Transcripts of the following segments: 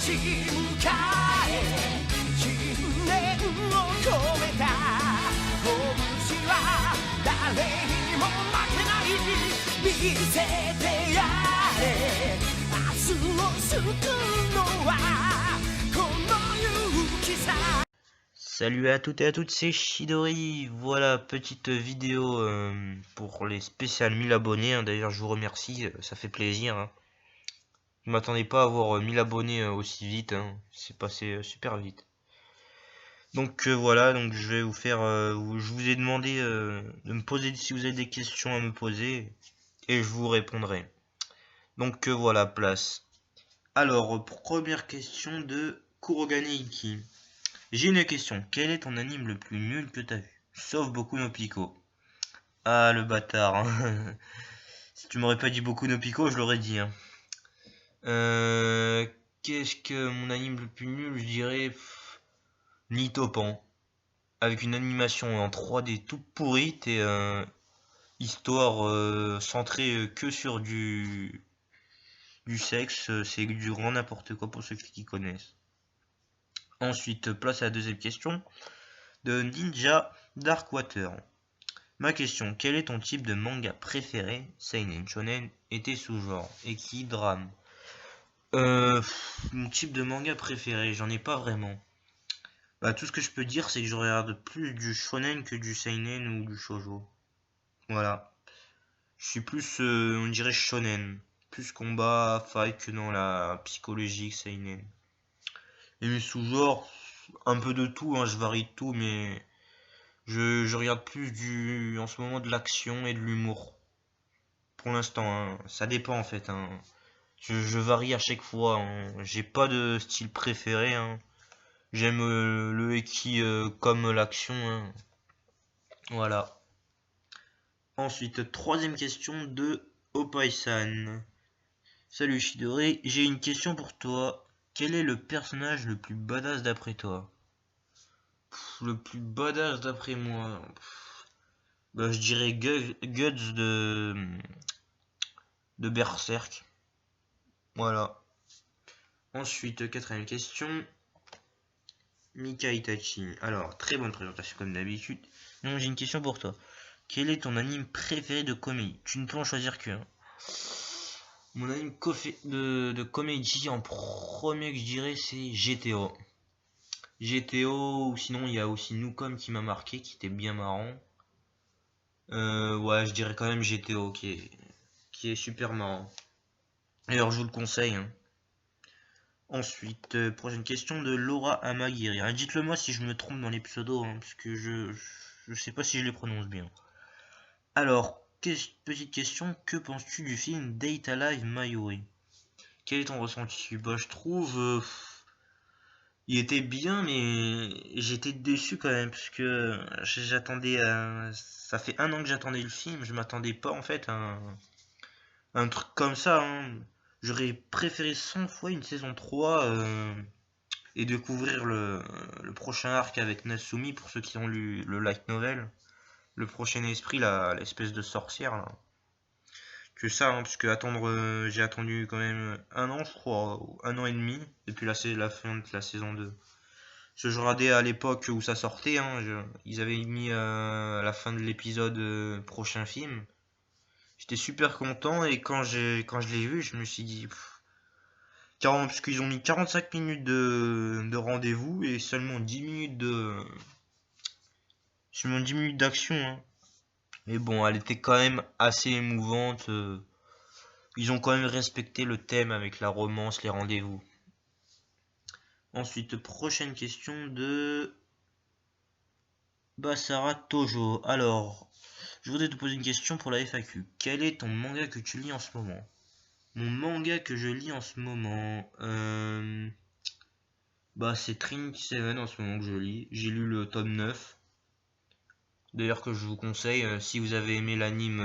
立ち向かえ信念を込めた拳は誰にも負けない見せてやれ明日を救うのはこの勇気さ。 Salut à toutes et à toutes, c'est Chidori. Voilà, petite vidéo pour les spéciales 1000 abonnés, hein. D'ailleurs je vous remercie, ça fait plaisir, hein. Je m'attendais pas à avoir 1000 abonnés aussi vite, hein. C'est passé super vite. Donc voilà, donc je vais vous faire, je vous ai demandé de me poser si vous avez des questions à me poser et je vous répondrai. Donc voilà, place. Alors, première question de Kuroganeiki. J'ai une question. Quel est ton anime le plus nul que t'as vu? Sauf Boku no Pico. Ah, le bâtard, hein. Si tu m'aurais pas dit Boku no Pico, je l'aurais dit, hein. Qu'est-ce que mon anime le plus nul? Je dirais Nitopan. Avec une animation en 3D toute pourrite et histoire centrée que sur du sexe. C'est du grand n'importe quoi pour ceux qui connaissent. Ensuite, place à la deuxième question de Ninja Darkwater. Ma question, quel est ton type de manga préféré? Seinen, shonen et tes sous-genres? Et qui drame? Mon type de manga préféré, j'en ai pas vraiment. Bah, tout ce que je peux dire, c'est que je regarde plus du shonen que du seinen ou du shoujo. Voilà. Je suis plus, on dirait shonen. Plus combat, fight que dans la psychologique seinen. Et mes sous-genres, un peu de tout, hein, je varie de tout, mais je regarde plus en ce moment de l'action et de l'humour. Pour l'instant, hein, ça dépend en fait, hein. Je varie à chaque fois, hein. J'ai pas de style préféré, hein. J'aime le eki comme l'action, hein. Voilà. Ensuite, troisième question de Opaisan. Salut Shidori, j'ai une question pour toi. Quel est le personnage le plus badass d'après toi? Le plus badass d'après moi, bah, je dirais Guts de Berserk. Voilà. Ensuite, quatrième question. Mika Itachi. Alors, très bonne présentation comme d'habitude. Donc j'ai une question pour toi. Quel est ton anime préféré de comédie? Tu ne peux en choisir qu'un. Mon anime de comédie en premier que je dirais c'est GTO. GTO, ou sinon il y a aussi Nucom qui m'a marqué, qui était bien marrant. Ouais, je dirais quand même GTO qui est super marrant. D'ailleurs, je vous le conseille, hein. Ensuite, prochaine question de Laura Amagiri. Ah, dites-le moi si je me trompe dans les pseudos, hein, parce que je sais pas si je les prononce bien. Alors, petite question, que penses-tu du film Date Alive Mayuri? Quel est ton ressenti? Bah, je trouve il était bien, mais j'étais déçu quand même, parce que j'attendais ça fait un an que j'attendais le film, je m'attendais pas en fait à un truc comme ça, hein. J'aurais préféré 100 fois une saison 3 et découvrir le prochain arc avec Natsumi pour ceux qui ont lu le light novel. Le prochain esprit, l'espèce de sorcière là. Que ça, hein, parce que j'ai attendu quand même un an, je crois, ou un an et demi, depuis la fin de la saison 2. Je regardais à l'époque où ça sortait, hein, ils avaient mis à la fin de l'épisode prochain film. J'étais super content et quand je l'ai vu, je me suis dit, parce qu'ils ont mis 45 minutes de rendez-vous et seulement 10 minutes seulement 10 minutes d'action, hein. Mais bon, elle était quand même assez émouvante. Ils ont quand même respecté le thème avec la romance, les rendez-vous. Ensuite, prochaine question de Basara Tojo. Alors, je voudrais te poser une question pour la FAQ. Quel est ton manga que tu lis en ce moment? Mon manga que je lis en ce moment, bah c'est Trinity Seven en ce moment que je lis. J'ai lu le tome 9. D'ailleurs que je vous conseille, si vous avez aimé l'anime,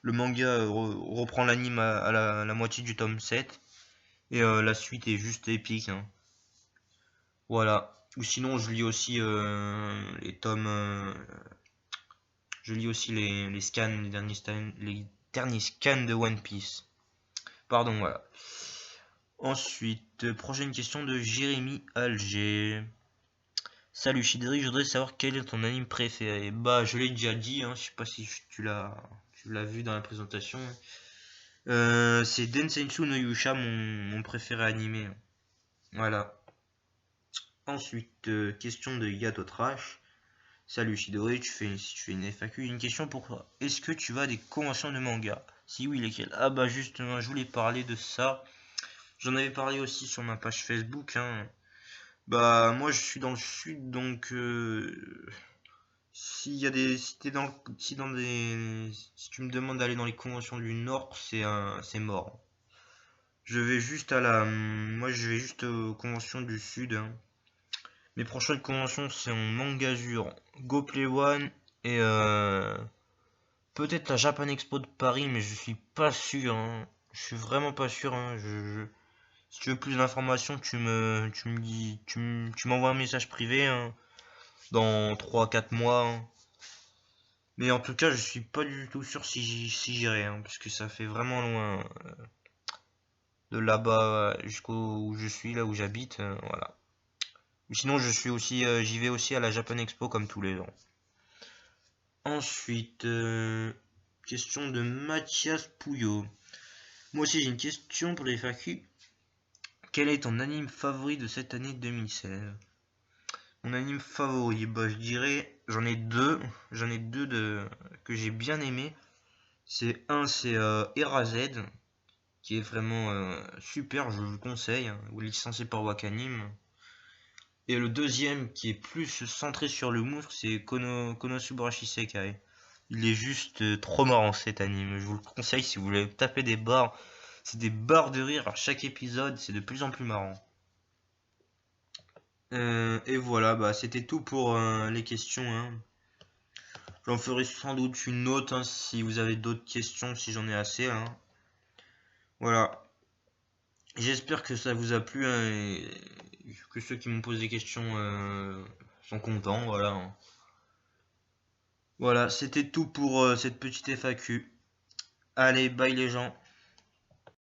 le manga reprend l'anime à la moitié du tome 7. Et la suite est juste épique, hein. Voilà. Ou sinon je lis aussi les tomes. Je lis aussi les scans, les derniers scans de One Piece. Pardon, voilà. Ensuite, prochaine question de Jérémy Alger. Salut Chidori, je voudrais savoir quel est ton anime préféré. Bah, je l'ai déjà dit, hein, je sais pas si tu l'as vu dans la présentation. C'est Densetsu no Yusha, mon préféré animé. Voilà. Ensuite, question de Yato Trash. Salut Chidori, tu fais une FAQ. Une question pour toi. Est-ce que tu vas à des conventions de manga? Si oui, lesquelles? Ah bah justement, je voulais parler de ça. J'en avais parlé aussi sur ma page Facebook, hein. Bah moi je suis dans le sud donc s'il y a des si t'es dans si dans des si tu me demandes d'aller dans les conventions du Nord, c'est mort. Moi je vais juste aux conventions du Sud, hein. Mes prochaines conventions c'est en Mangazure, Go Play One et peut-être la Japan Expo de Paris, mais je suis pas sûr, hein. Je suis vraiment pas sûr, hein. Si tu veux plus d'informations, tu me dis, tu m'envoies un message privé, hein, dans 3 4 mois, hein. Mais en tout cas, je suis pas du tout sûr si j'irai, hein, parce que ça fait vraiment loin, de là-bas jusqu'où où je suis, là où j'habite, voilà. Mais sinon, j'y vais aussi à la Japan Expo comme tous les ans. Ensuite, question de Mathias Pouillot. Moi aussi, j'ai une question pour les FAQ. Quel est ton anime favori de cette année 2016? Mon anime favori, bah je dirais, j'en ai deux que j'ai bien aimé. C'est Eraser, qui est vraiment super, je vous le conseille, hein, licencié par Wakanim. Et le deuxième, qui est plus centré sur le monstre, c'est Konosubarashi Sekai. Il est juste trop marrant cet anime, je vous le conseille si vous voulez taper des barres. C'est des barres de rire à chaque épisode, c'est de plus en plus marrant. Et voilà, bah c'était tout pour les questions, hein. J'en ferai sans doute une autre, hein, si vous avez d'autres questions, si j'en ai assez, hein. Voilà. J'espère que ça vous a plu, hein, et que ceux qui m'ont posé des questions sont contents. Voilà. Voilà, c'était tout pour cette petite FAQ. Allez, bye les gens.